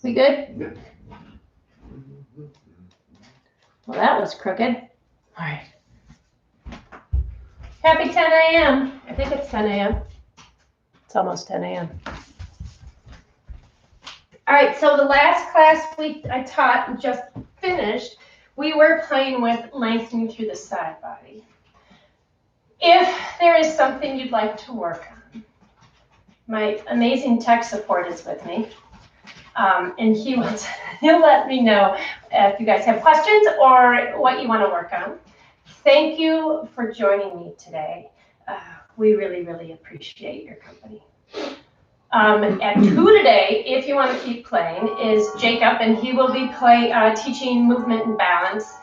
We good? Well, that was crooked. All right. Happy 10 a.m. I think it's 10 a.m. It's almost 10 a.m. All right, so the last class I taught and just finished, we were playing with lengthening through the side body. If there is something you'd like to work on, my amazing tech support is with me, and he'll let me know if you guys have questions or what you want to work on. Thank you for joining me today. We really, really appreciate your company. At 2 today, if you want to keep playing, is Jacob, and he will be teaching movement and balance.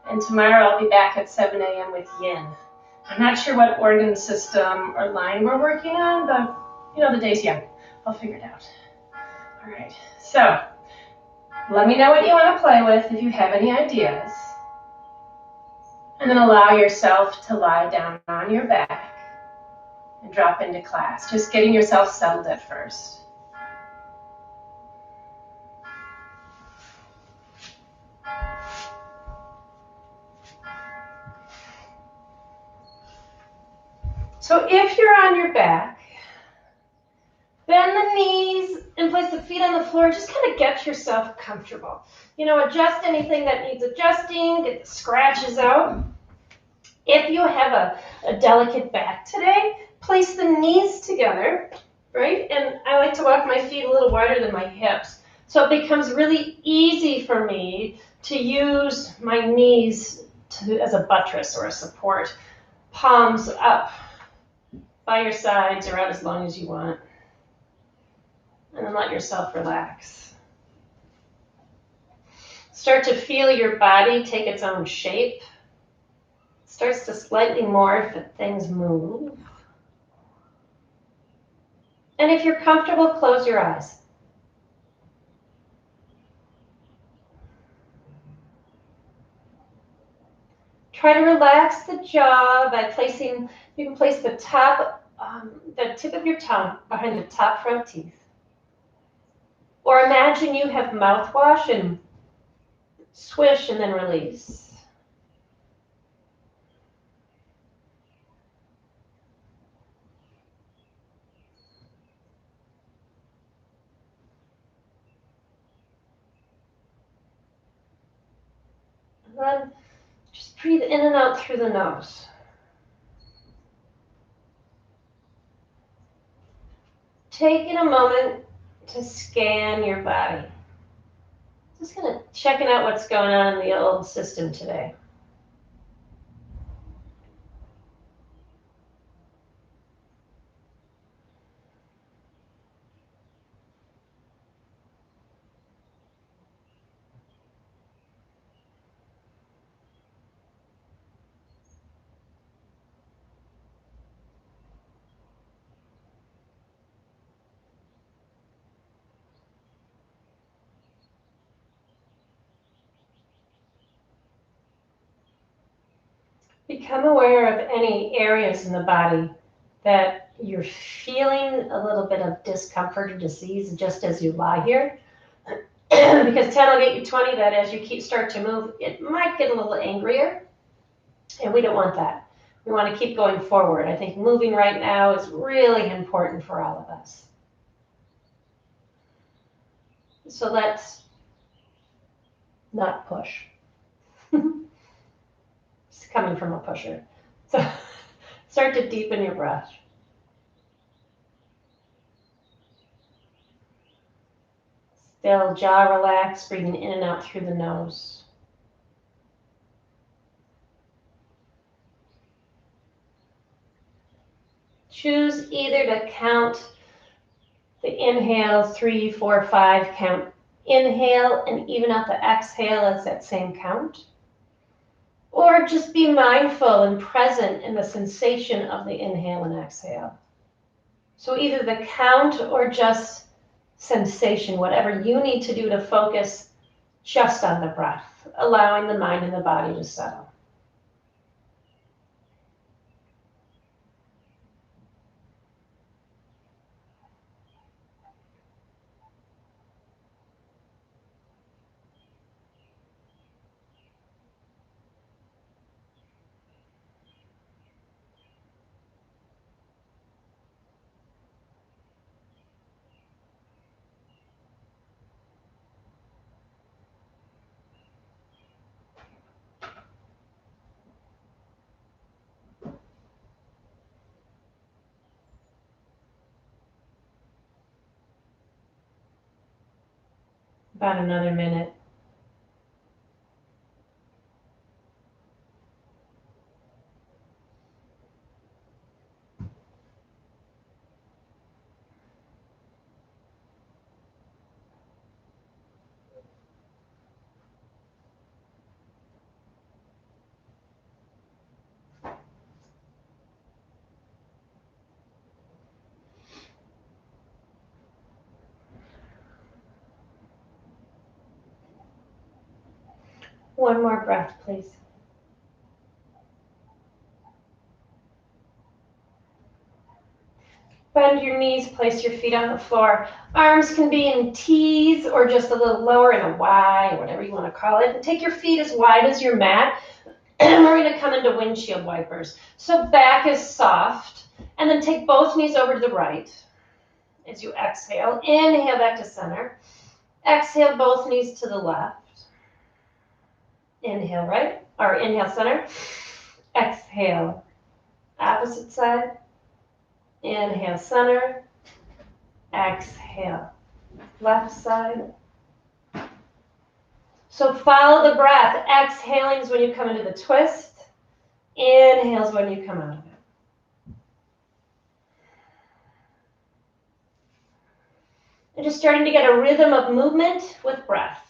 And tomorrow I'll be back at 7 a.m. with Yin. I'm not sure what organ system or line we're working on, but the day's young. I'll figure it out. All right, so let me know what you want to play with if you have any ideas. And then allow yourself to lie down on your back and drop into class, just getting yourself settled at first. So if you're on your back, bend the knees and place the feet on the floor. Just kind of get yourself comfortable. Adjust anything that needs adjusting, get the scratches out. If you have a delicate back today, place the knees together, right? And I like to walk my feet a little wider than my hips. So it becomes really easy for me to use my knees as a buttress or a support. Palms up by your sides or out as long as you want. And then let yourself relax. Start to feel your body take its own shape. Starts to slightly morph as things move. And if you're comfortable, close your eyes. Try to relax the jaw by you can place the tip of your tongue behind the top front teeth. Or imagine you have mouthwash and swish and then release. And then just breathe in and out through the nose. Taking a moment to scan your body. Just kind of checking out what's going on in the old system today. Become aware of any areas in the body that you're feeling a little bit of discomfort or disease just as you lie here. Because 10 will get you 20, that as you start to move, it might get a little angrier. And we don't want that. We want to keep going forward. I think moving right now is really important for all of us. So let's not push. It's coming from a pusher. So start to deepen your breath. Still jaw relaxed, breathing in and out through the nose. Choose either to count the inhale, 3, 4, 5 count. Inhale and even out the exhale as that same count. Or just be mindful and present in the sensation of the inhale and exhale. So either the count or just sensation, whatever you need to do to focus just on the breath, allowing the mind and the body to settle. About another minute. One more breath, please. Bend your knees, place your feet on the floor. Arms can be in T's or just a little lower in a Y, or whatever you want to call it. And take your feet as wide as your mat. And we're going to come into windshield wipers. So back is soft. And then take both knees over to the right as you exhale. Inhale back to center. Exhale both knees to the left. Inhale right, or inhale center. Exhale opposite side. Inhale center. Exhale left side. So follow the breath. Exhaling is when you come into the twist. Inhale is when you come out of it. And just starting to get a rhythm of movement with breath.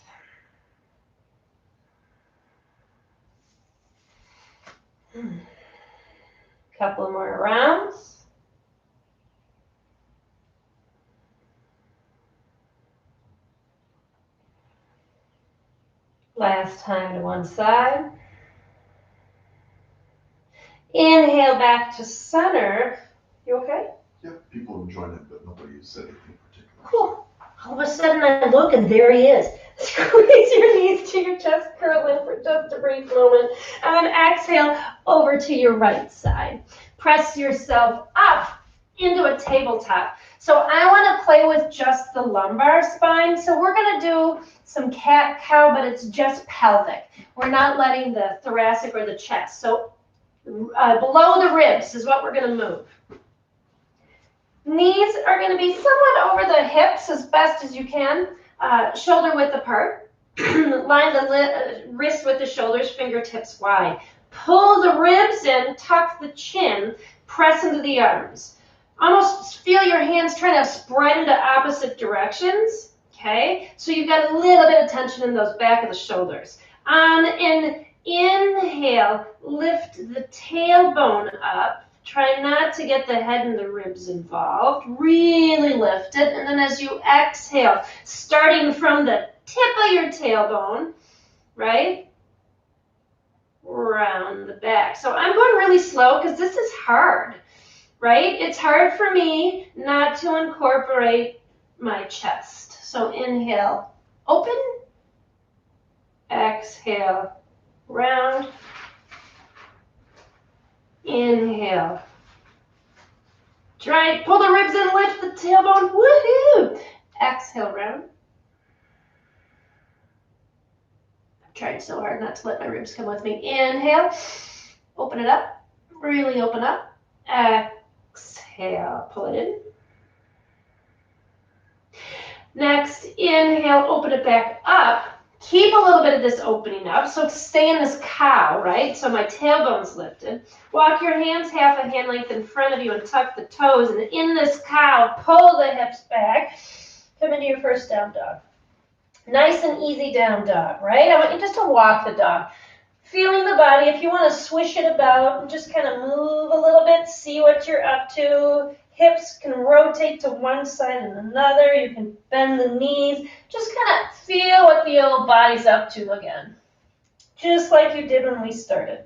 Couple more rounds. Last time to one side. Inhale back to center. You okay? Yeah, people have joined it, but nobody said anything particular. Cool. All of a sudden I look and there he is. Squeeze your knees to your chest, curl in for just a brief moment, and then exhale over to your right side. Press yourself up into a tabletop. So I want to play with just the lumbar spine. So we're going to do some cat-cow, but it's just pelvic. We're not letting the thoracic or the chest. So below the ribs is what we're going to move. Knees are going to be somewhat over the hips as best as you can, shoulder width apart. Line the wrist with the shoulders, fingertips wide. Pull the ribs in, tuck the chin, press into the arms. Almost feel your hands trying to spread into opposite directions, okay? So you've got a little bit of tension in those back of the shoulders. On an inhale, lift the tailbone up. Try not to get the head and the ribs involved. Really lift it. And then as you exhale, starting from the tip of your tailbone, right? Round the back. So I'm going really slow because this is hard, right? It's hard for me not to incorporate my chest. So inhale, open. Exhale, round. Inhale. Try, pull the ribs in, lift the tailbone. Woohoo! Exhale, round. I'm trying so hard not to let my ribs come with me. Inhale. Open it up. Really open up. Exhale. Pull it in. Next, inhale. Open it back up. Keep a little bit of this opening up. So stay in this cow, right? So my tailbone's lifted. Walk your hands half a hand length in front of you and tuck the toes. And in this cow, pull the hips back. Come into your first down dog. Nice and easy down dog, right? I want you just to walk the dog. Feeling the body. If you want to swish it about and just kind of move a little bit, see what you're up to. Hips can rotate to one side and another. You can bend the knees. Just kind of feel what the old body's up to again. Just like you did when we started.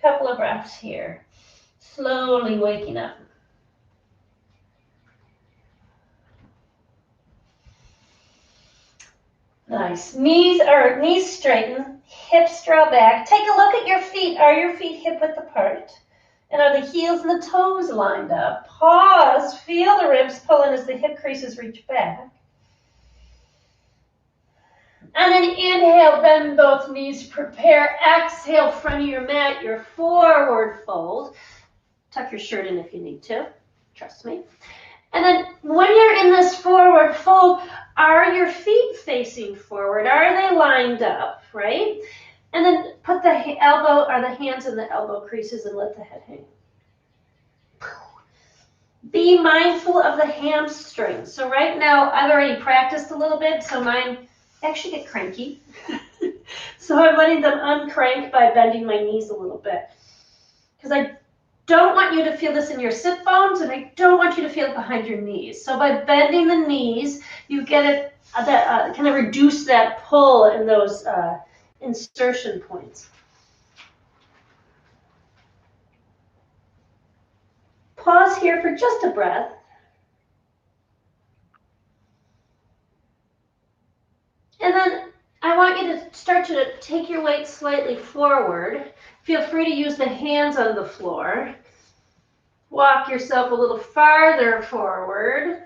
Couple of breaths here. Slowly waking up. Nice. Knees straighten, hips draw back. Take a look at your feet. Are your feet hip width apart? And are the heels and the toes lined up? Pause. Feel the ribs pull in as the hip creases reach back. And then inhale, bend both knees. Prepare. Exhale, front of your mat, your forward fold. Tuck your shirt in if you need to. Trust me. And then when you're in this forward fold, are your feet facing forward? Are they lined up, right? And then put the elbow or the hands in the elbow creases and let the head hang. Be mindful of the hamstrings. So right now, I've already practiced a little bit, so mine actually get cranky. So I'm letting them uncrank by bending my knees a little bit. Because I don't want you to feel this in your sit bones, and I don't want you to feel it behind your knees. So by bending the knees, you get it kind of reduce that pull in those insertion points. Pause here for just a breath. And then I want you to start to take your weight slightly forward. Feel free to use the hands on the floor. Walk yourself a little farther forward.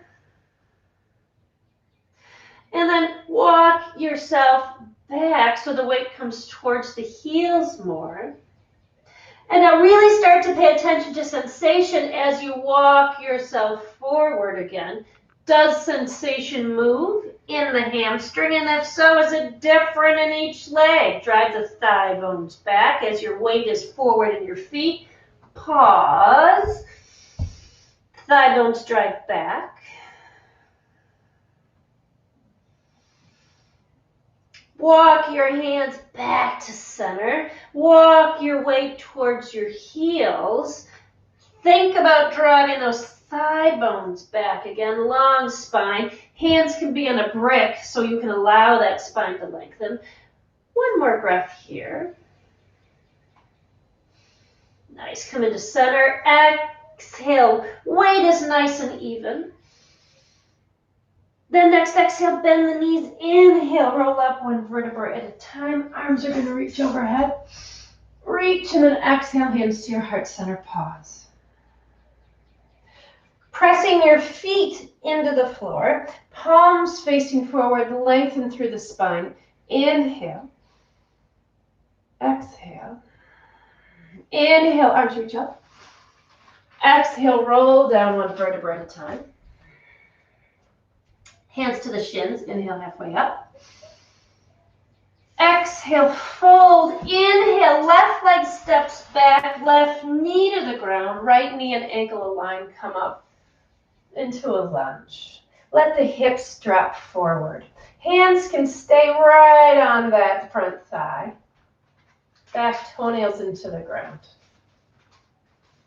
And then walk yourself back so the weight comes towards the heels more. And now really start to pay attention to sensation as you walk yourself forward again. Does sensation move in the hamstring? And if so, is it different in each leg? Drive the thigh bones back as your weight is forward in your feet. Pause. Thigh bones drive back. Walk your hands back to center. Walk your weight towards your heels. Think about driving those thigh bones back again, long spine. Hands can be on a brick so you can allow that spine to lengthen. One more breath here. Nice, come into center. Exhale, weight is nice and even. Then next exhale, bend the knees. Inhale, roll up one vertebra at a time. Arms are going to reach overhead. Reach and then exhale, hands to your heart center, pause. Pressing your feet into the floor, palms facing forward, lengthen through the spine. Inhale. Exhale. Inhale, arms reach up. Exhale, roll down one vertebra at a time. Hands to the shins, inhale halfway up. Exhale, fold, inhale, left leg steps back, left knee to the ground, right knee and ankle align, come up into a lunge. Let the hips drop forward. Hands can stay right on that front thigh. Back toenails into the ground.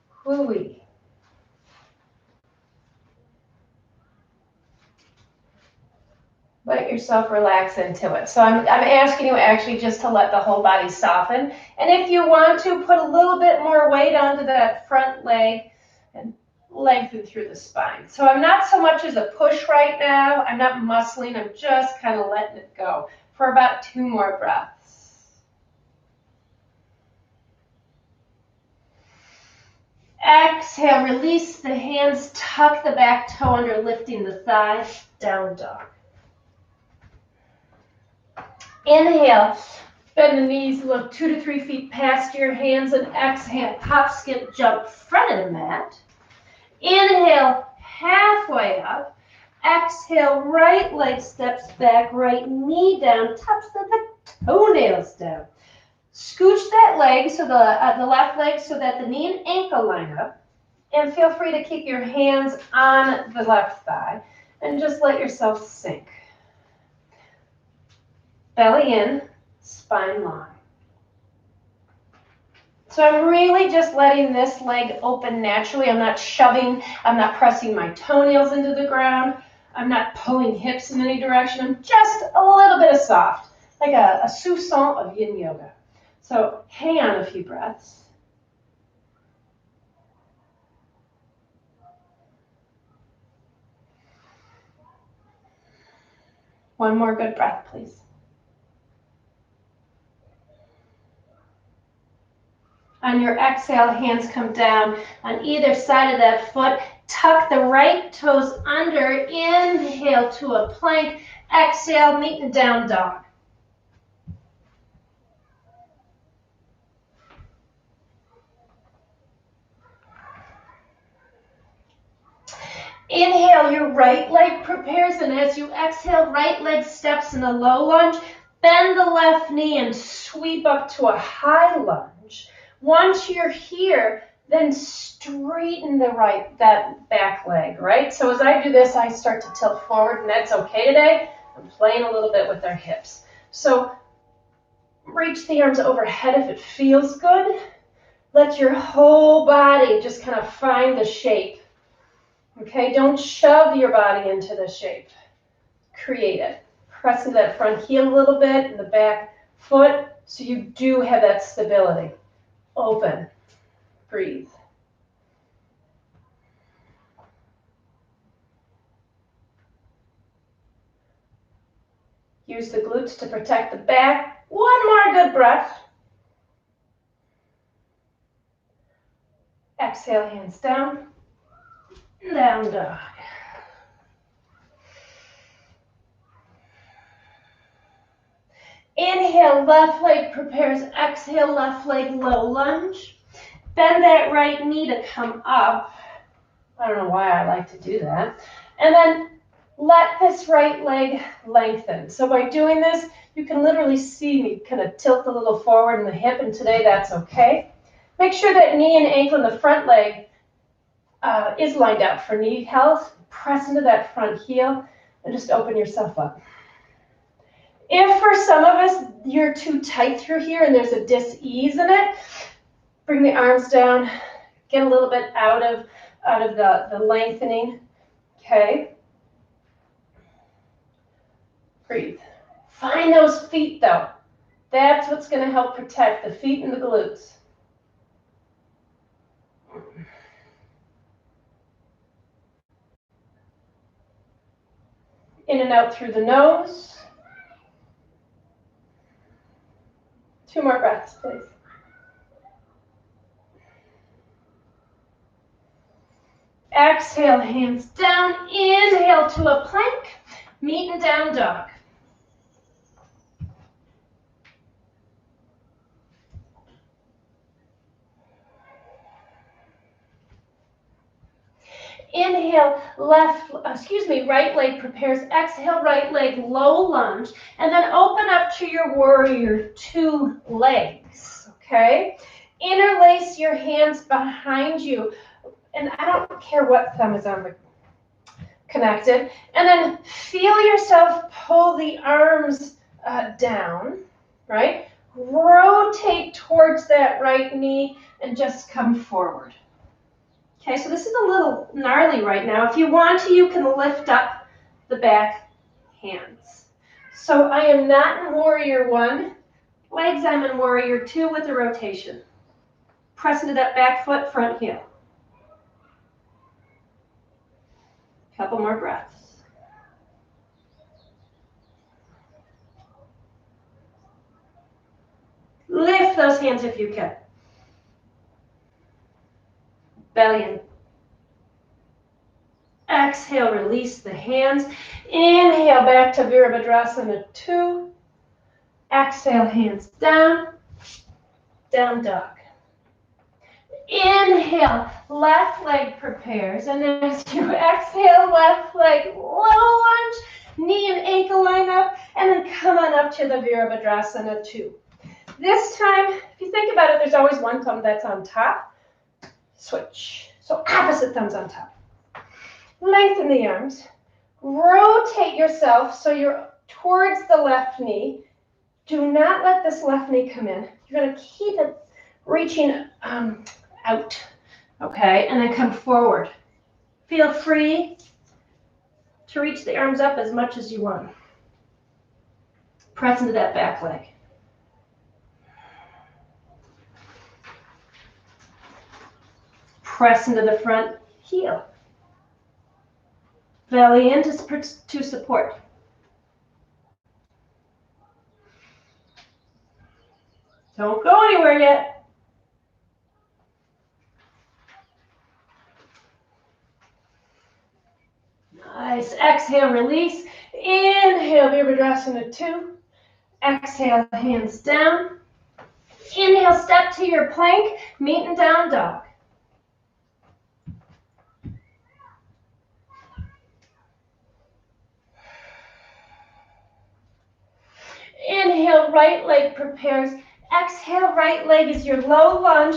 Hui. Let yourself relax into it. So I'm asking you actually just to let the whole body soften. And if you want to, put a little bit more weight onto that front leg and lengthen through the spine. So I'm not so much as a push right now. I'm not muscling. I'm just kind of letting it go for about 2 more breaths. Exhale, release the hands, tuck the back toe under, lifting the thigh, down dog. Inhale, bend the knees, look 2 to 3 feet past your hands, and exhale, hop, skip, jump, front of the mat. Inhale, halfway up. Exhale, right leg steps back, right knee down, tops of the toenails down. Scooch that leg, so the left leg, so that the knee and ankle line up. And feel free to keep your hands on the left thigh, and just let yourself sink. Belly in, spine long. So I'm really just letting this leg open naturally. I'm not shoving, I'm not pressing my toenails into the ground. I'm not pulling hips in any direction. I'm just a little bit of soft, like a sousson of yin yoga. So hang on a few breaths. One more good breath, please. On your exhale, hands come down on either side of that foot. Tuck the right toes under. Inhale to a plank. Exhale, meet in down dog. Inhale, right leg prepares, and as you exhale, right leg steps in a low lunge. Bend the left knee and sweep up to a high lunge. Once you're here, then straighten that back leg, right? So as I do this, I start to tilt forward, and that's okay today. I'm playing a little bit with our hips. So reach the arms overhead if it feels good. Let your whole body just kind of find the shape. Okay, don't shove your body into the shape. Create it. Press into that front heel a little bit and the back foot so you do have that stability. Open. Breathe. Use the glutes to protect the back. One more good breath. Exhale, hands down. Down dog. Inhale, left leg prepares. Exhale, left leg low lunge. Bend that right knee to come up. I don't know why I like to do that. And then let this right leg lengthen. So by doing this, you can literally see me kind of tilt a little forward in the hip, and today that's okay. Make sure that knee and ankle in the front leg is lined up for knee health. Press into that front heel and just open yourself up. If for some of us you're too tight through here and there's a dis-ease in it, bring the arms down, get a little bit out of the lengthening. Okay. Breathe. Find those feet though. That's what's going to help protect the feet and the glutes. In and out through the nose. 2 more breaths, please. Exhale, hands down. Inhale to a plank. Meet and down dog. Inhale, right leg prepares. Exhale, right leg low lunge. And then open up to your warrior 2 legs, okay? Interlace your hands behind you. And I don't care what thumb is on the connected. And then feel yourself pull the arms down, right? Rotate towards that right knee and just come forward. Okay, so this is a little gnarly right now. If you want to, you can lift up the back hands. So I am not in warrior 1. Legs, I'm in warrior 2 with a rotation. Press into that back foot, front heel. Couple more breaths. Lift those hands if you can. Belly in. Exhale, release the hands. Inhale, back to Virabhadrasana 2. Exhale, hands down. Down dog. Inhale, left leg prepares. And as you exhale, left leg low lunge. Knee and ankle line up. And then come on up to the Virabhadrasana 2. This time, if you think about it, there's always one thumb that's on top. Switch. So opposite thumbs on top. Lengthen the arms. Rotate yourself so you're towards the left knee. Do not let this left knee come in. You're going to keep it reaching out. Okay? And then come forward. Feel free to reach the arms up as much as you want. Press into that back leg. Press into the front heel. Belly in to support. Don't go anywhere yet. Nice. Exhale, release. Inhale, Virabhadrasana 2. Exhale, hands down. Inhale, step to your plank. Meet and down dog. Inhale, right leg prepares. Exhale, right leg is your low lunge.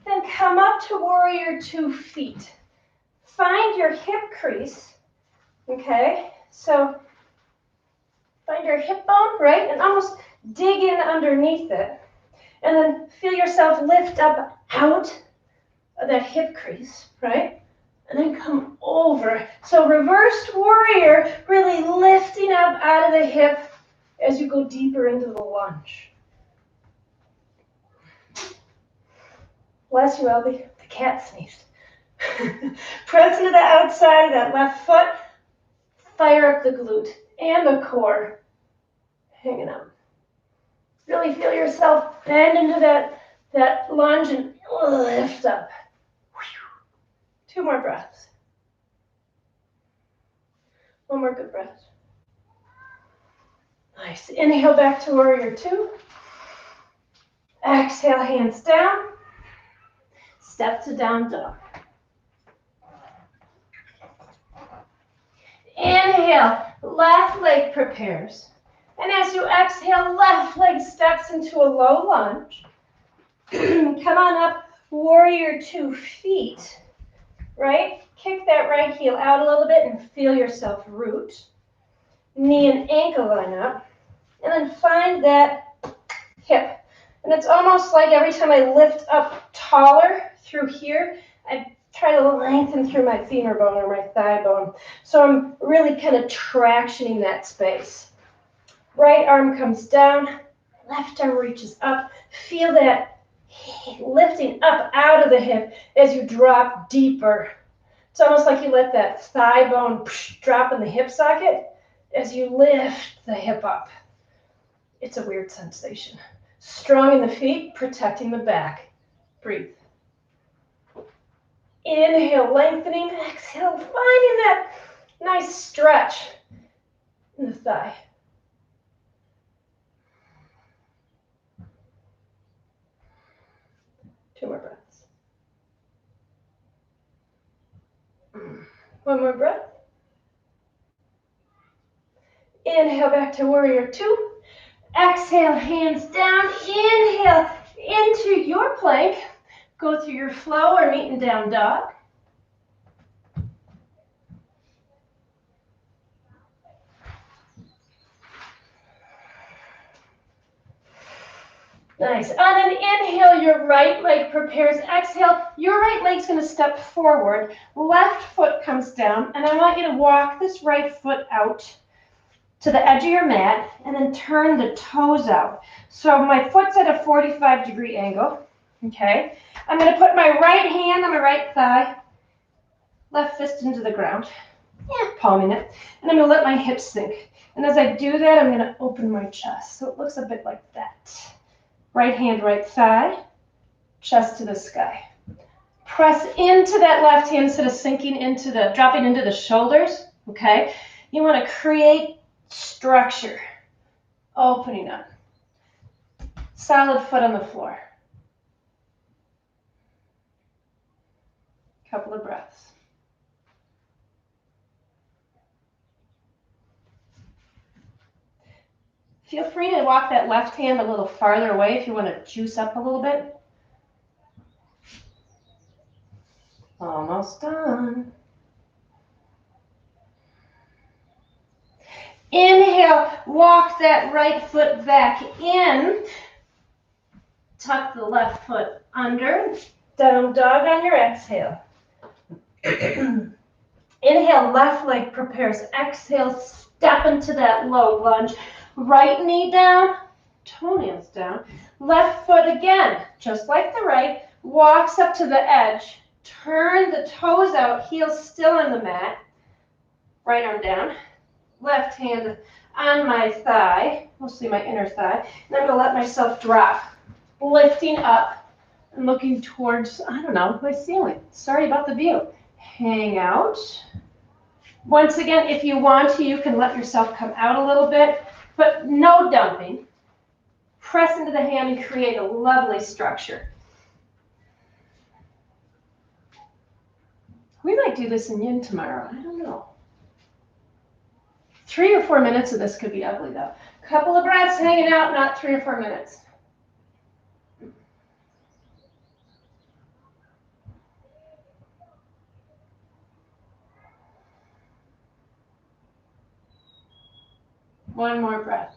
Then come up to warrior 2 feet. Find your hip crease, okay? So find your hip bone, right? And almost dig in underneath it. And then feel yourself lift up out of that hip crease, right? And then come over. So reversed warrior, really lifting up out of the hip as you go deeper into the lunge. Bless you, Albie. The cat sneezed. Press into the outside of that left foot. Fire up the glute and the core. Hanging out. Really feel yourself bend into that lunge and lift up. 2 more breaths. 1 more good breath. Nice. Inhale back to warrior 2. Exhale, hands down. Step to down dog. Inhale, left leg prepares. And as you exhale, left leg steps into a low lunge. Come on up, warrior 2 feet, right? Kick that right heel out a little bit and feel yourself root. Knee and ankle line up. And then find that hip. And it's almost like every time I lift up taller through here, I try to lengthen through my femur bone or my thigh bone. So I'm really kind of tractioning that space. Right arm comes down, left arm reaches up. Feel that lifting up out of the hip as you drop deeper. It's almost like you let that thigh bone drop in the hip socket as you lift the hip up. It's a weird sensation. Strong in the feet, protecting the back. Breathe. Inhale, lengthening. Exhale, finding that nice stretch in the thigh. Two more breaths. 1 more breath. Inhale back to warrior 2. Exhale, hands down. Inhale into your plank. Go through your flow or meeting down dog. Nice. On an inhale, your right leg prepares. Exhale, your right leg's going to step forward. Left foot comes down, and I want you to walk this right foot out to the edge of your mat, and then turn the toes out. So my foot's at a 45-degree angle, okay? I'm going to put my right hand on my right thigh, left fist into the ground, palming it, and I'm going to let my hips sink. And as I do that, I'm going to open my chest, so it looks a bit like that. Right hand, right thigh, chest to the sky. Press into that left hand instead of sinking into dropping into the shoulders, okay? You want to create structure, opening up. Solid foot on the floor. Couple of breaths. Feel free to walk that left hand a little farther away if you want to juice up a little bit. Almost done. Inhale, walk that right foot back in. Tuck the left foot under. Down dog on your exhale. Inhale, left leg prepares. Exhale, step into that low lunge. Right knee down, toenails down. Left foot again, just like the right, walks up to the edge. Turn the toes out, heels still on the mat. Right arm down. Left hand on my thigh, mostly my inner thigh. And I'm going to let myself drop, lifting up and looking towards, I don't know, my ceiling. Sorry about the view. Hang out. Once again, if you want to, you can let yourself come out a little bit, but no dumping. Press into the hand and create a lovely structure. We might do this in yin tomorrow. I don't know. 3 or 4 minutes of this could be ugly, though. Couple of breaths hanging out, not 3 or 4 minutes. One more breath.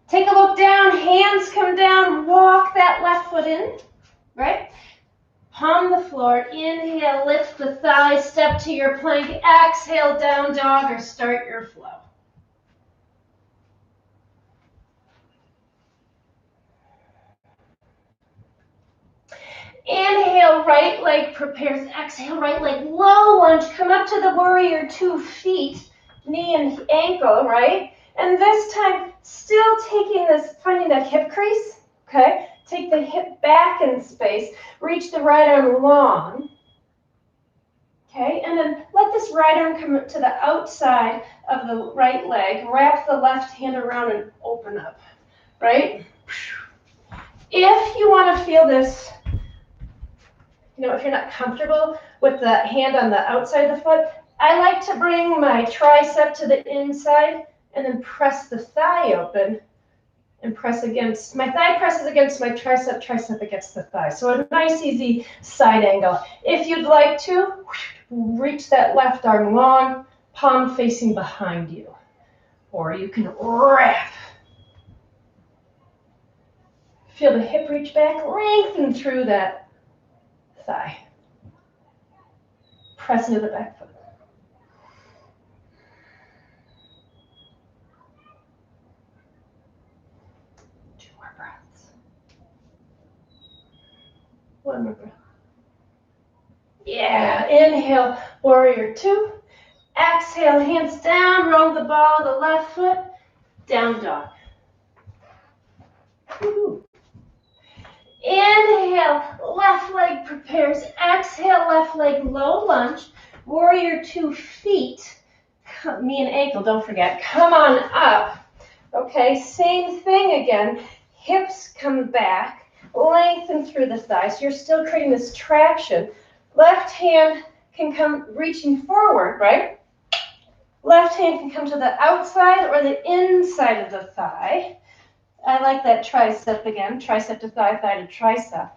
Take a look down, hands come down, walk that left foot in, right? Palm the floor, inhale, lift the thighs, step to your plank, exhale, down dog, or start your flow. Inhale, right leg prepares, exhale, right leg, low lunge, come up to the warrior 2 feet, knee and ankle, right? And this time, still taking this, finding that hip crease, okay? Take the hip back in space, reach the right arm long, okay? And then let this right arm come to the outside of the right leg, wrap the left hand around and open up, right? If you want to feel this, you know, if you're not comfortable with the hand on the outside of the foot, I like to bring my tricep to the inside and then press the thigh open and press against, my thigh presses against my tricep, tricep against the thigh. So a nice, easy side angle. If you'd like to, reach that left arm long, palm facing behind you. Or you can wrap. Feel the hip reach back, lengthen through that thigh. Press into the back foot. One more breath. Yeah, inhale, warrior 2. Exhale, hands down, roll the ball of the left foot, down dog. Woo-hoo. Inhale, left leg prepares. Exhale, left leg, low lunge. Warrior 2 feet, knee and ankle, don't forget. Come on up. Okay, same thing again. Hips come back. Lengthen through the thighs. You're still creating this traction. Left hand can come reaching forward, right? Left hand can come to the outside or the inside of the thigh. I like that tricep again. Tricep to thigh, thigh to tricep.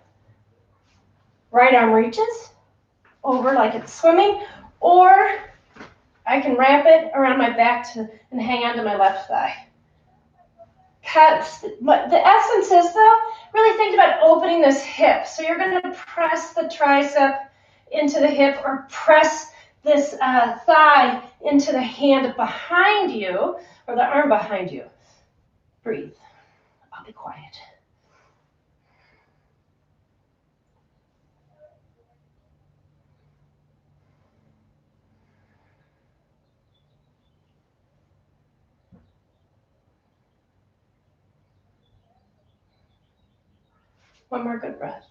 Right arm reaches over like it's swimming, or I can wrap it around my back and hang onto my left thigh. But the essence is, though, really think about opening this hip. So you're going to press the tricep into the hip or press this thigh into the hand behind you or the arm behind you. Breathe. I'll be quiet. One more good breath.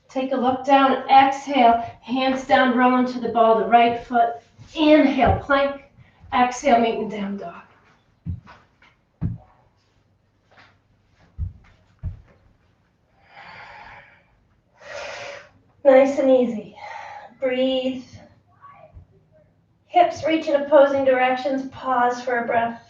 Take a look down, exhale, hands down, roll into the ball, the right foot. Inhale, plank. Exhale, meeting down dog. Nice and easy. Breathe. Hips reach in opposing directions. Pause for a breath.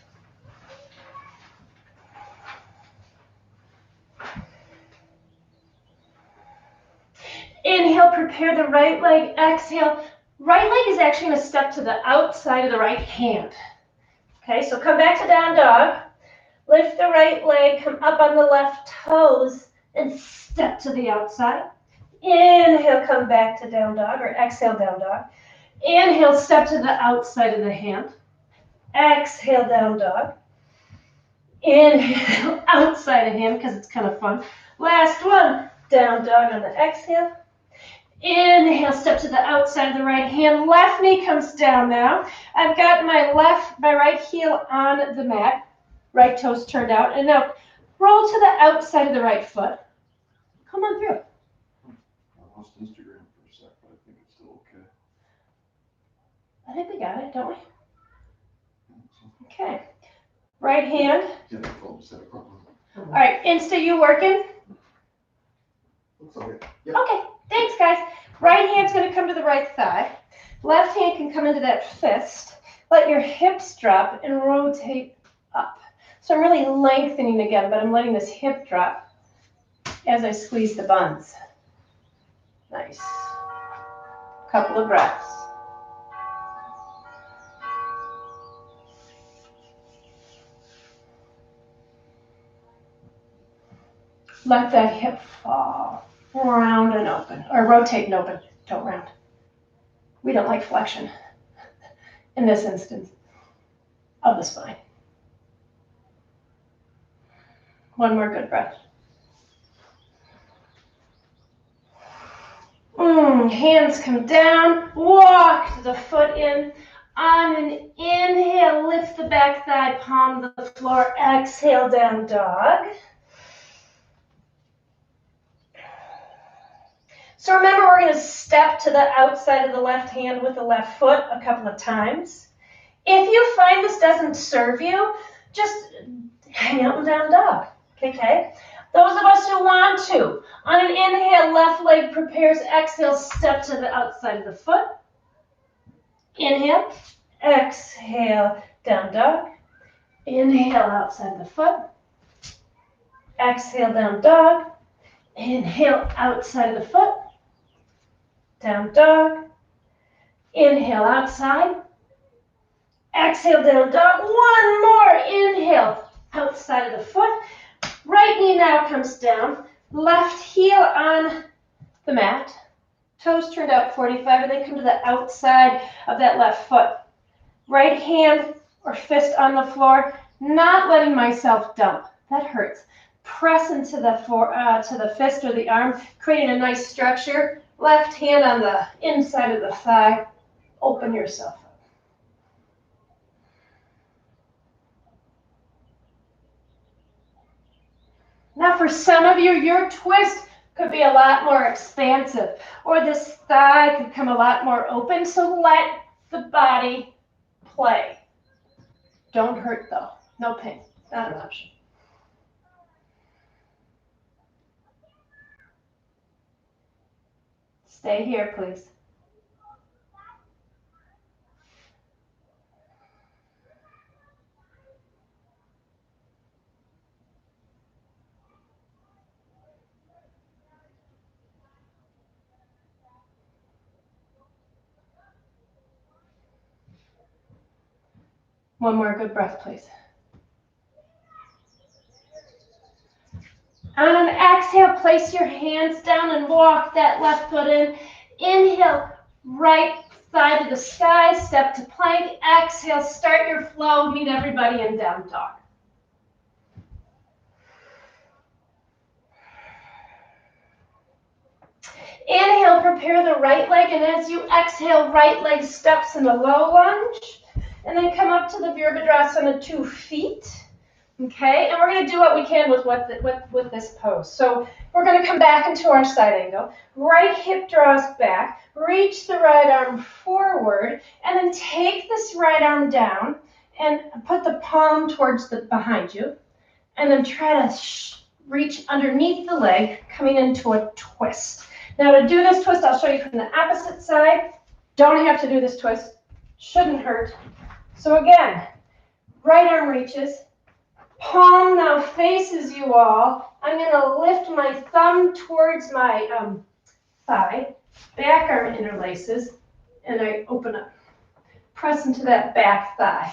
Inhale, prepare the right leg. Exhale. Right leg is actually going to step to the outside of the right hand. Okay, so come back to down dog. Lift the right leg, come up on the left toes, and step to the outside. Inhale, come back to down dog, or exhale, down dog. Inhale, step to the outside of the hand. Exhale, down dog. Inhale, outside of hand, because it's kind of fun. Last one, down dog on the exhale. Inhale, step to the outside of the right hand. Left knee comes down now. I've got my right heel on the mat. Right toes turned out. And now roll to the outside of the right foot. Come on through. I lost Instagram for a sec, but I think it's still okay. I think we got it, don't we? Okay. Right hand. Yeah, the phone just had a problem. All right, Insta, you working? Looks okay. Yep. Okay, thanks guys. Right hand's gonna come to the right thigh. Left hand can come into that fist. Let your hips drop and rotate up. So I'm really lengthening again, but I'm letting this hip drop as I squeeze the buns. Nice. Couple of breaths. Let that hip fall. Round and open, or rotate and open. Don't round. We don't like flexion in this instance of the spine. One more good breath. Hands come down, walk the foot in. On an inhale, lift the back thigh, palm to the floor. Exhale, down dog. So remember, we're going to step to the outside of the left hand with the left foot a couple of times. If you find this doesn't serve you, just hang out in down dog, okay? Those of us who want to, on an inhale, left leg prepares, exhale, step to the outside of the foot. Inhale, exhale, down dog. Inhale, outside the foot. Exhale, down dog. Inhale, outside of the foot. Down dog. Inhale, outside. Exhale, down dog. One more. Inhale, outside of the foot. Right knee now comes down. Left heel on the mat. Toes turned out 45, and then come to the outside of that left foot. Right hand or fist on the floor. Not letting myself dump. That hurts. Press into the fist or the arm, creating a nice structure. Left hand on the inside of the thigh. Open yourself up. Now for some of you, your twist could be a lot more expansive, or this thigh could come a lot more open, so let the body play. Don't hurt though. No pain. Not an option. Stay here, please. One more good breath, please. On an exhale, place your hands down and walk that left foot in. Inhale, right thigh to the sky, step to plank. Exhale, start your flow, meet everybody in down dog. Inhale, prepare the right leg, and as you exhale, right leg steps in a low lunge, and then come up to the Virabhadrasana 2 feet. Okay, and we're going to do what we can with this pose. So we're going to come back into our side angle. Right hip draws back. Reach the right arm forward, and then take this right arm down and put the palm towards the behind you, and then try to reach underneath the leg, coming into a twist. Now to do this twist, I'll show you from the opposite side. Don't have to do this twist. Shouldn't hurt. So again, right arm reaches. Palm now faces you all. I'm going to lift my thumb towards my thigh. Back arm interlaces, and I open up. Press into that back thigh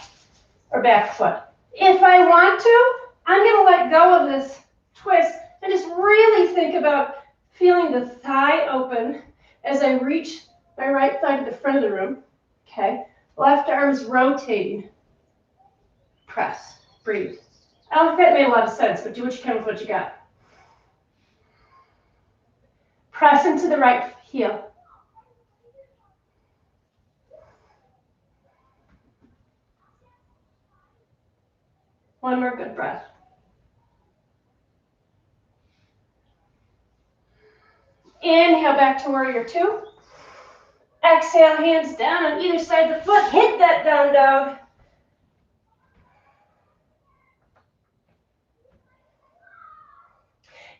or back foot. If I want to, I'm going to let go of this twist and just really think about feeling the thigh open as I reach my right thigh to the front of the room. Okay. Left arm's rotating. Press. Breathe. I don't think that made a lot of sense, but do what you can with what you got. Press into the right heel. One more good breath. Inhale back to warrior 2. Exhale, hands down on either side of the foot. Hit that down dog.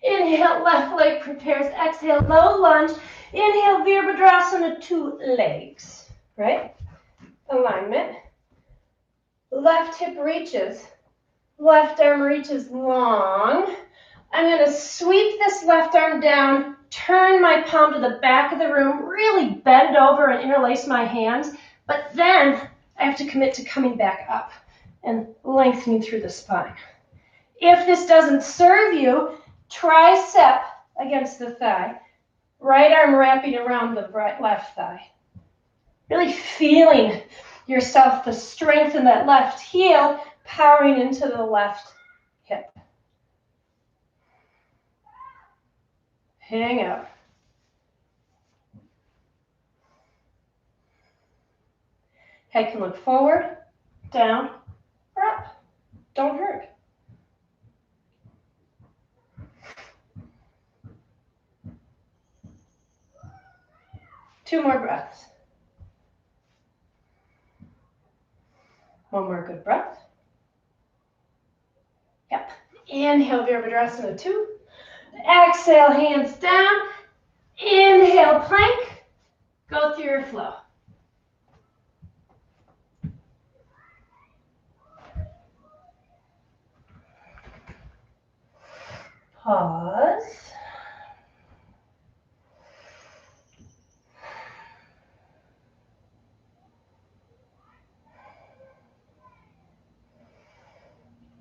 Inhale, left leg prepares. Exhale, low lunge. Inhale, Virabhadrasana 2 legs. right? Alignment. Left hip reaches. Left arm reaches long. I'm going to sweep this left arm down, turn my palm to the back of the room, really bend over and interlace my hands, but then I have to commit to coming back up and lengthening through the spine. If this doesn't serve you, tricep against the thigh, right arm wrapping around the left thigh. Really feeling yourself, the strength in that left heel, powering into the left hip. Hang out. Head can look forward, down, or up. Don't hurt. Two more breaths. One more good breath. Yep. Inhale, Virabhadrasana 2. Exhale, hands down. Inhale, plank. Go through your flow. Pause.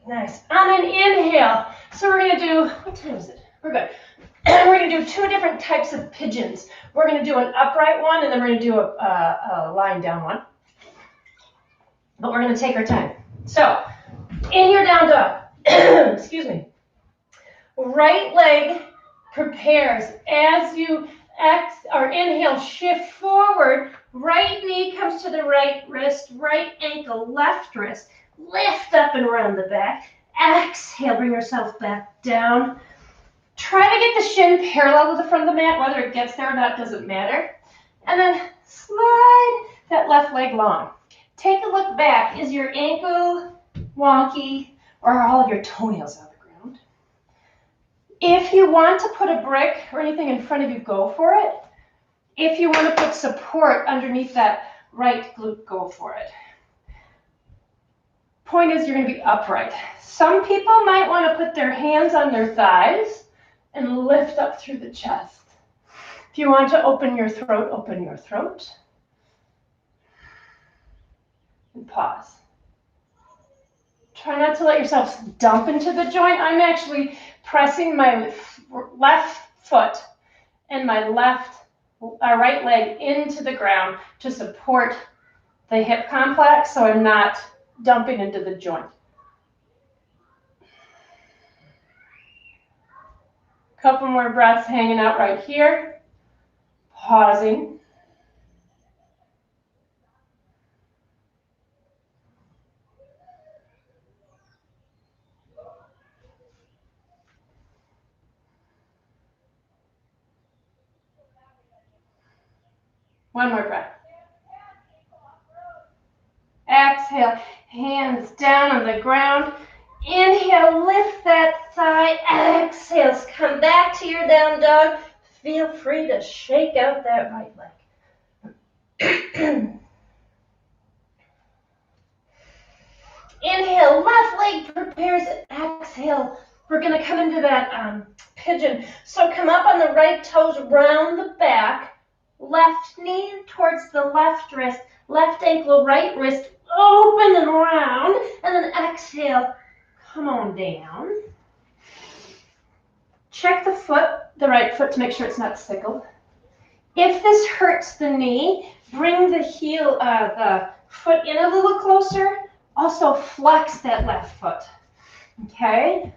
Nice. On an inhale, so we're going to do, what time is it? We're good. We're going to do two different types of pigeons. We're going to do an upright one, and then we're going to do a lying down one. But we're going to take our time. So, in your down dog, excuse me, right leg prepares as you inhale, shift forward, right knee comes to the right wrist, right ankle, left wrist. Lift up and around the back. Exhale, bring yourself back down. Try to get the shin parallel to the front of the mat. Whether it gets there or not doesn't matter. And then slide that left leg long. Take a look back. Is your ankle wonky or are all of your toenails on the ground? If you want to put a brick or anything in front of you, go for it. If you want to put support underneath that right glute, go for it. Point is, you're going to be upright. Some people might want to put their hands on their thighs and lift up through the chest. If you want to open your throat, open your throat. And pause. Try not to let yourself dump into the joint. I'm actually pressing my left foot and my right leg into the ground to support the hip complex so I'm not dumping into the joint. Couple more breaths hanging out right here. Pausing. One more breath. Exhale, hands down on the ground. Inhale, lift that thigh. Exhale, come back to your down dog. Feel free to shake out that right leg. Inhale, left leg prepares. Exhale, we're going to come into that pigeon. So come up on the right toes, round the back. Left knee towards the left wrist. Left ankle, right wrist. Open and round. And then exhale. Come on down. Check the foot, the right foot, to make sure it's not sickled. If this hurts the knee, bring the heel, the foot in a little closer. Also flex that left foot. Okay?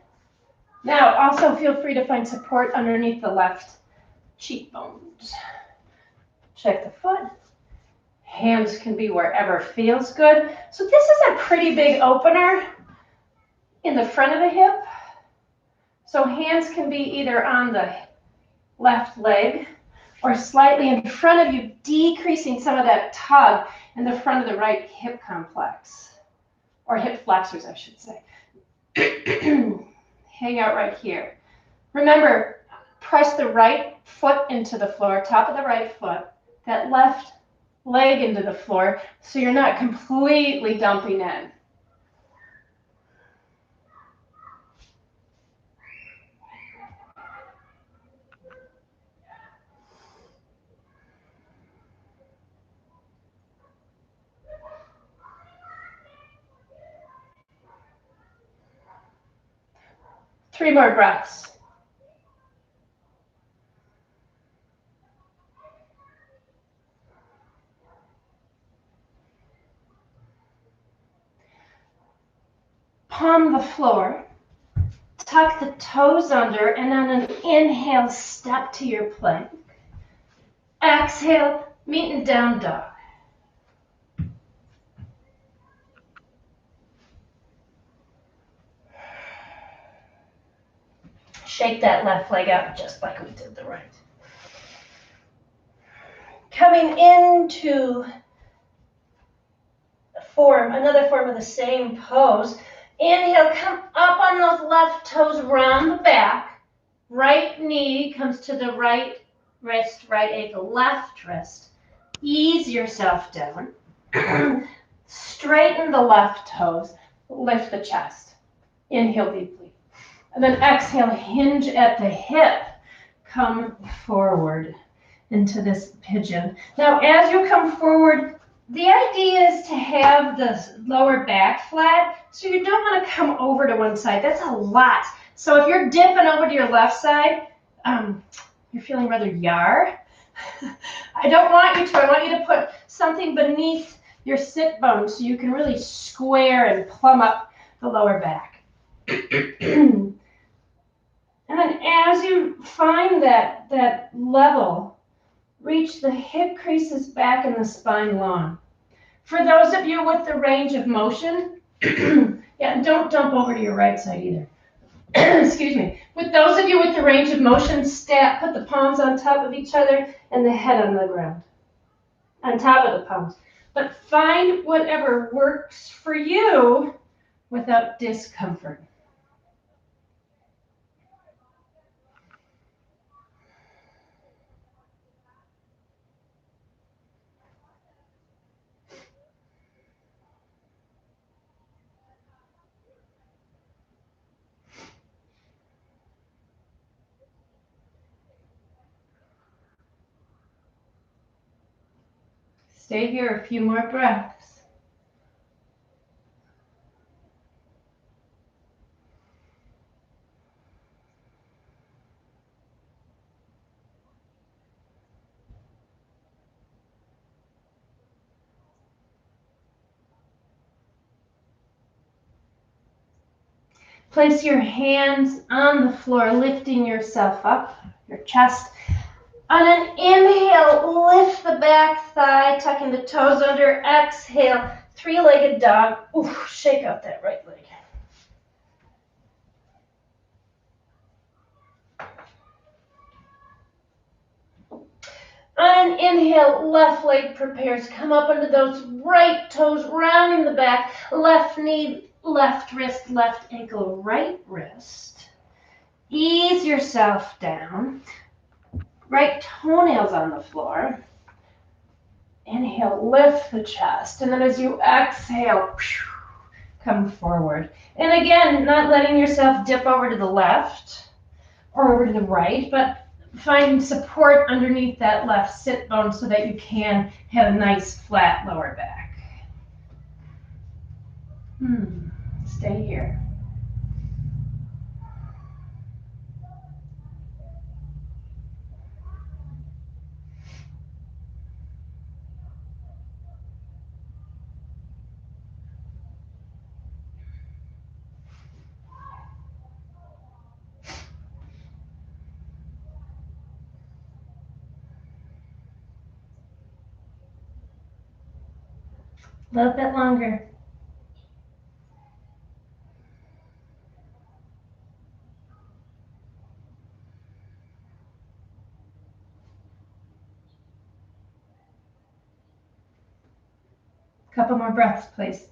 Now, also feel free to find support underneath the left cheekbones. Check the foot. Hands can be wherever feels good. So this is a pretty big opener in the front of the hip. So hands can be either on the left leg or slightly in front of you, decreasing some of that tug in the front of the right hip complex, or hip flexors, I should say. Hang out right here. Remember, press the right foot into the floor, top of the right foot. That left leg into the floor so you're not completely dumping in. Three more breaths. Palm the floor. Tuck the toes under, and on an inhale, step to your plank. Exhale, meet in down dog. Shake that left leg out just like we did the right. Coming into another form of the same pose. Inhale, come up on those left toes, round the back. Right knee comes to the right wrist, right ankle, left wrist. Ease yourself down. Straighten the left toes. Lift the chest. Inhale deeply. And then exhale, hinge at the hip. Come forward into this pigeon. Now, as you come forward, the idea is to have the lower back flat, so you don't want to come over to one side. That's a lot. So if you're dipping over to your left side, you're feeling rather yar. I don't want you to. I want you to put something beneath your sit bones so you can really square and plumb up the lower back. And then as you find that level, reach the hip creases back and the spine long. For those of you with the range of motion, yeah, don't dump over to your right side either. Excuse me. With those of you with the range of motion, put the palms on top of each other and the head on the ground, on top of the palms. But find whatever works for you without discomfort. Stay here a few more breaths. Place your hands on the floor, lifting yourself up, your chest. On an inhale, lift the back thigh, tucking the toes under. Exhale, three-legged dog. Ooh, shake out that right leg. On an inhale, left leg prepares. Come up under those right toes, rounding the back. Left knee, left wrist, left ankle, right wrist. Ease yourself down. Right toenails on the floor. Inhale, lift the chest. And then as you exhale, come forward. And again, not letting yourself dip over to the left or over to the right, but finding support underneath that left sit bone so that you can have a nice flat lower back. Stay here. A little bit longer. Couple more breaths, please.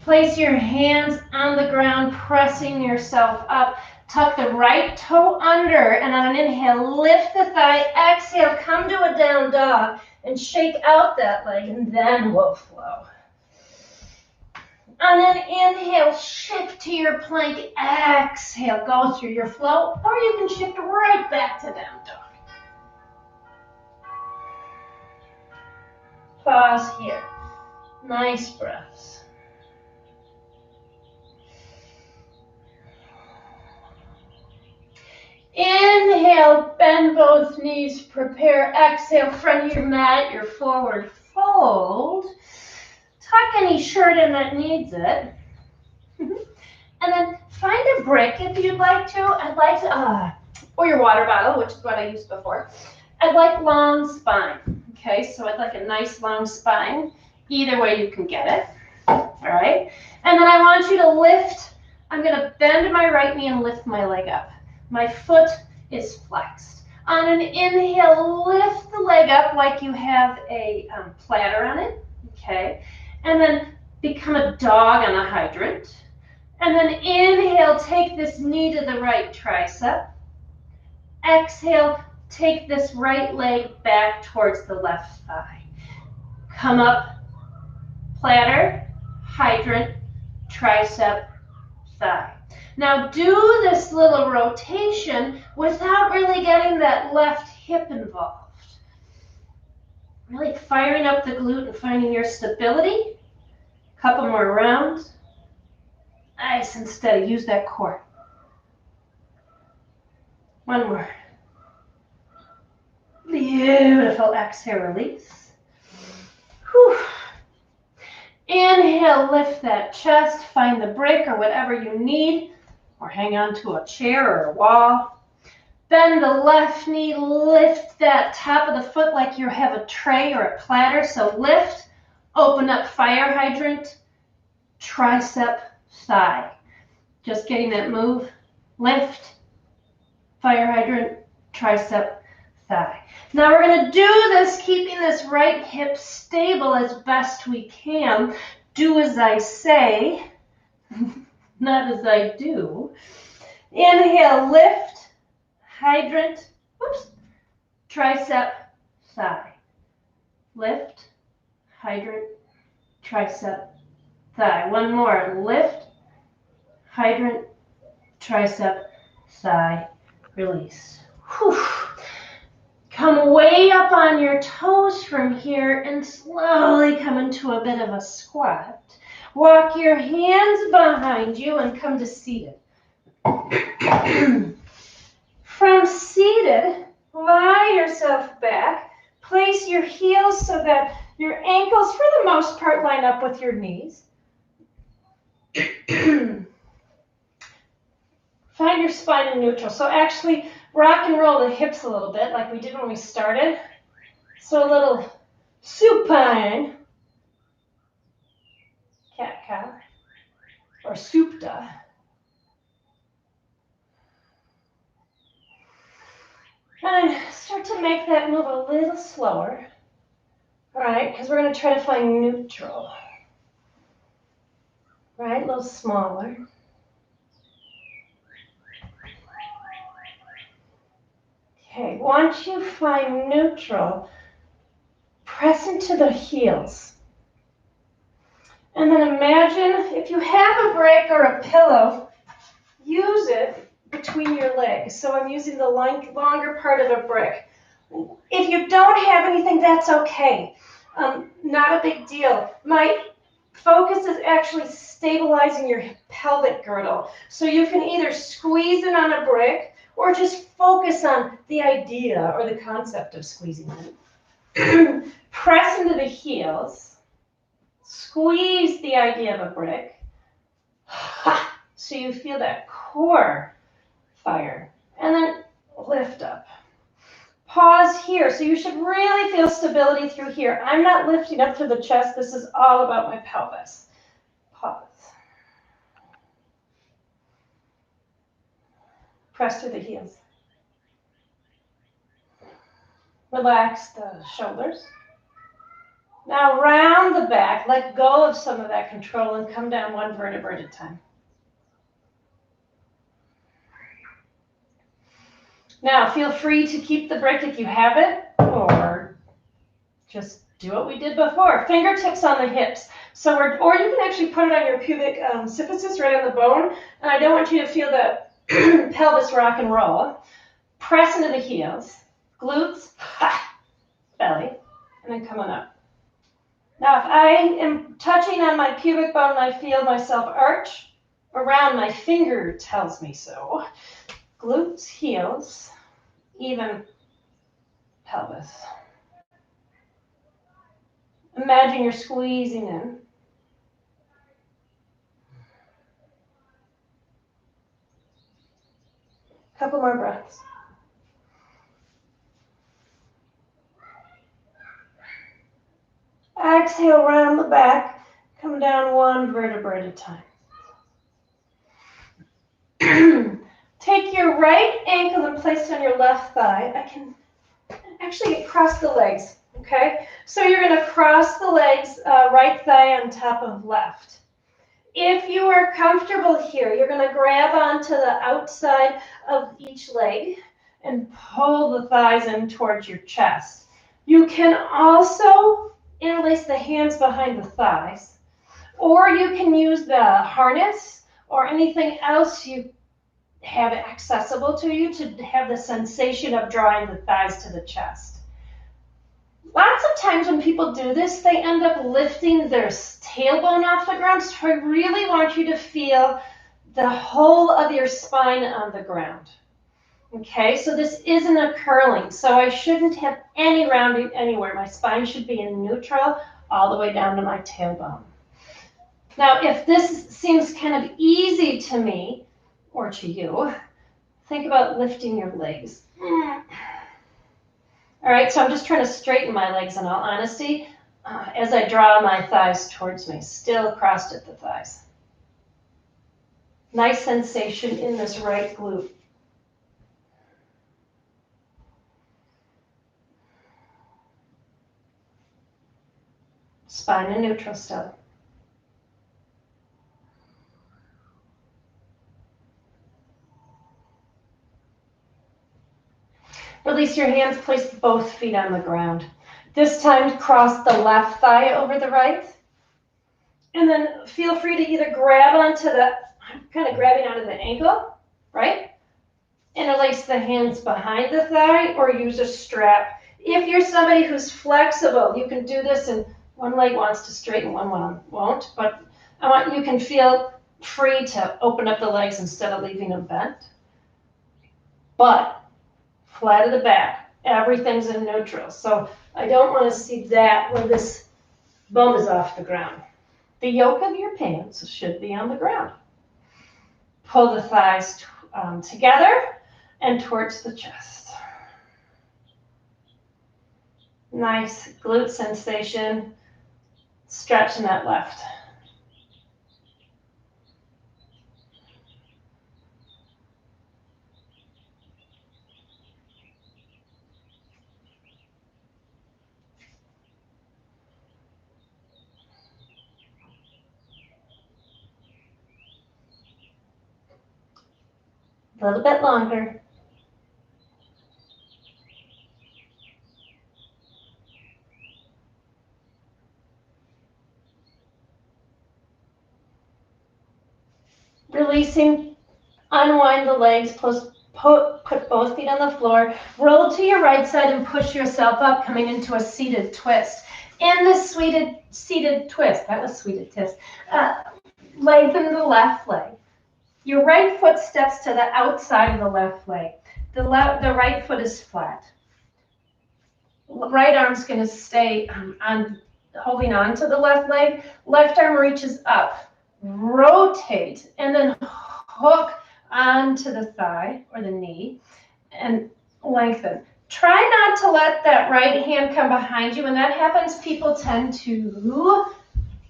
Place your hands on the ground, pressing yourself up. Tuck the right toe under, and on an inhale, lift the thigh. Exhale, come to a down dog and shake out that leg, and then we'll flow. On an inhale, shift to your plank. Exhale, go through your flow, or you can shift right back to down dog. Pause here. Nice breaths. Inhale, bend both knees, prepare. Exhale, front of your mat, your forward fold. Tuck any shirt in that needs it. And then find a brick if you'd like to. I'd like to, or your water bottle, which is what I used before. I'd like long spine. Okay, so I'd like a nice long spine. Either way you can get it. All right. And then I want you to lift. I'm going to bend my right knee and lift my leg up. My foot is flexed. On an inhale, lift the leg up like you have a platter on it. Okay. And then become a dog on a hydrant. And then inhale, take this knee to the right tricep. Exhale, take this right leg back towards the left thigh. Come up, platter, hydrant, tricep, thigh. Now do this little rotation without really getting that left hip involved. Really firing up the glute and finding your stability. Couple more rounds. Nice and steady. Use that core. One more. Beautiful. Exhale, release. Whew. Inhale, lift that chest. Find the brick or whatever you need, or hang on to a chair or a wall. Bend the left knee. Lift that top of the foot like you have a tray or a platter. So lift, open up fire hydrant, tricep, thigh. Just getting that move. Lift, fire hydrant, tricep, thigh. Now we're going to do this keeping this right hip stable as best we can. Do as I say, not as I do. Inhale, lift, hydrant, whoops, tricep, thigh. Lift, hydrant, tricep, thigh. One more. Lift, hydrant, tricep, thigh. Release. Whew. Come way up on your toes from here and slowly come into a bit of a squat. Walk your hands behind you and come to seated. From seated, lie yourself back. Place your heels so that your ankles, for the most part, line up with your knees. Find your spine in neutral. So actually, rock and roll the hips a little bit like we did when we started. So a little supine, cat-cow, or supta. And start to make that move a little slower. All right, because we're going to try to find neutral. Right, a little smaller. Okay, once you find neutral, press into the heels. And then imagine if you have a brick or a pillow, use it between your legs. So I'm using the longer part of a brick. If you don't have anything, that's okay. Not a big deal. My focus is actually stabilizing your pelvic girdle. So you can either squeeze it on a brick or just focus on the idea or the concept of squeezing it. Press into the heels. Squeeze the idea of a brick. So you feel that core fire. And then lift up. Pause here. So you should really feel stability through here. I'm not lifting up through the chest. This is all about my pelvis. Pause. Press through the heels. Relax the shoulders. Now round the back. Let go of some of that control and come down one vertebra at a time. Now, feel free to keep the brick if you have it, or just do what we did before. Fingertips on the hips. So or you can actually put it on your pubic symphysis, right on the bone. And I don't want you to feel the pelvis rock and roll. Press into the heels, glutes, belly, and then coming up. Now, if I am touching on my pubic bone and I feel myself arch around, my finger tells me so. Glutes, heels, even pelvis. Imagine you're squeezing in. Couple more breaths. Exhale, round the back. Come down one vertebra at a time. Take your right ankle and place it on your left thigh. I can actually cross the legs, okay? So you're going to cross the legs, right thigh on top of left. If you are comfortable here, you're going to grab onto the outside of each leg and pull the thighs in towards your chest. You can also interlace the hands behind the thighs, or you can use the harness or anything else you have accessible to you to have the sensation of drawing the thighs to the chest. Lots of times when people do this, they end up lifting their tailbone off the ground. So I really want you to feel the whole of your spine on the ground. Okay, so this isn't a curling, so I shouldn't have any rounding anywhere. My spine should be in neutral all the way down to my tailbone. Now, if this seems kind of easy to me, or to you, think about lifting your legs. All right, so I'm just trying to straighten my legs in all honesty as I draw my thighs towards me, still crossed at the thighs. Nice sensation in this right glute. Spine in neutral still. Release your hands, place both feet on the ground. This time, cross the left thigh over the right. And then feel free to either grab onto I'm kind of grabbing onto the ankle, right? Interlace the hands behind the thigh or use a strap. If you're somebody who's flexible, you can do this and one leg wants to straighten, one won't. But you can feel free to open up the legs instead of leaving them bent. But flat of the back, everything's in neutral. So I don't want to see that when this bum is off the ground. The yoke of your pants should be on the ground. Pull the thighs together and towards the chest. Nice glute sensation, stretching that left. A little bit longer. Releasing, unwind the legs, put both feet on the floor, roll to your right side and push yourself up, coming into a seated twist. In this seated twist, lengthen the left leg. Your right foot steps to the outside of the left leg. The right foot is flat. Right arm's going to stay holding on to the left leg. Left arm reaches up. Rotate and then hook onto the thigh or the knee and lengthen. Try not to let that right hand come behind you. When that happens, people tend to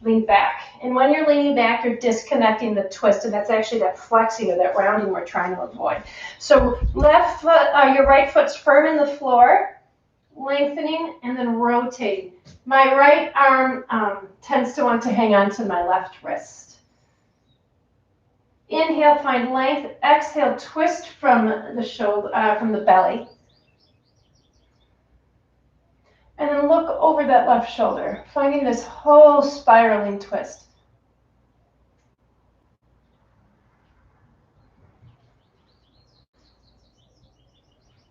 lean back. And when you're leaning back, you're disconnecting the twist, and that's actually that flexing or that rounding we're trying to avoid. So left foot, your right foot's firm in the floor, lengthening and then rotating. My right arm tends to want to hang on to my left wrist. Inhale, find length. Exhale, twist from the shoulder, from the belly. And then look over that left shoulder, finding this whole spiraling twist.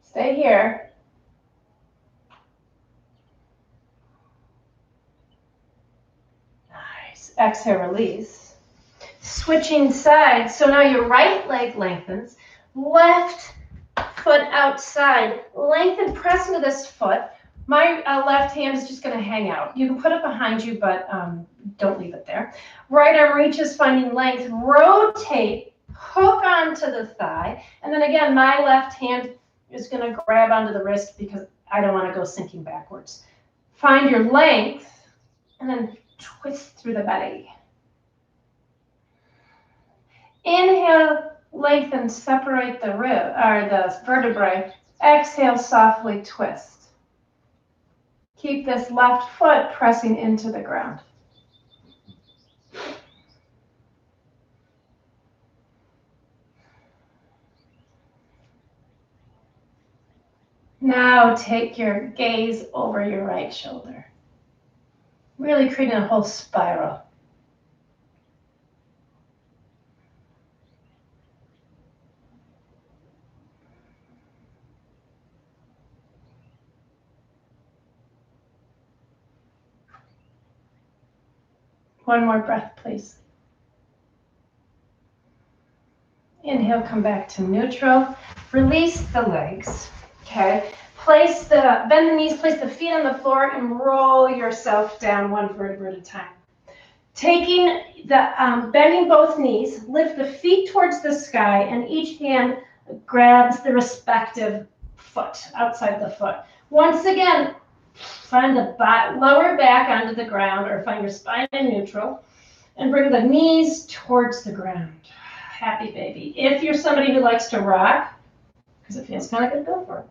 Stay here. Nice. Exhale, release. Switching sides. So now your right leg lengthens. Left foot outside. Lengthen, press into this foot. My left hand is just going to hang out. You can put it behind you, but don't leave it there. Right arm reaches, finding length. Rotate, hook onto the thigh. And then again, my left hand is going to grab onto the wrist because I don't want to go sinking backwards. Find your length and then twist through the belly. Inhale, lengthen, separate the rib or the vertebrae. Exhale, softly twist. Keep this left foot pressing into the ground. Now take your gaze over your right shoulder. Really creating a whole spiral. One more breath, please. Inhale, come back to neutral. Release the legs, okay? Bend the knees, place the feet on the floor, and roll yourself down one vertebra at a time. Bending both knees, lift the feet towards the sky, and each hand grabs the respective foot, outside the foot. Once again, find the lower back onto the ground or find your spine in neutral and bring the knees towards the ground. Happy baby. If you're somebody who likes to rock, because it feels kind of good, go for it.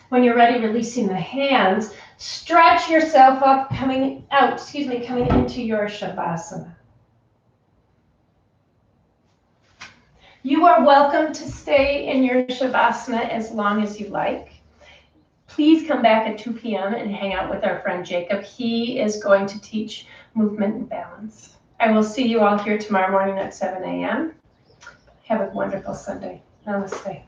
When you're ready, releasing the hands, stretch yourself up, coming into your Shavasana. You are welcome to stay in your Shavasana as long as you like. Please come back at 2 p.m. and hang out with our friend Jacob. He is going to teach movement and balance. I will see you all here tomorrow morning at 7 a.m. Have a wonderful Sunday. Namaste.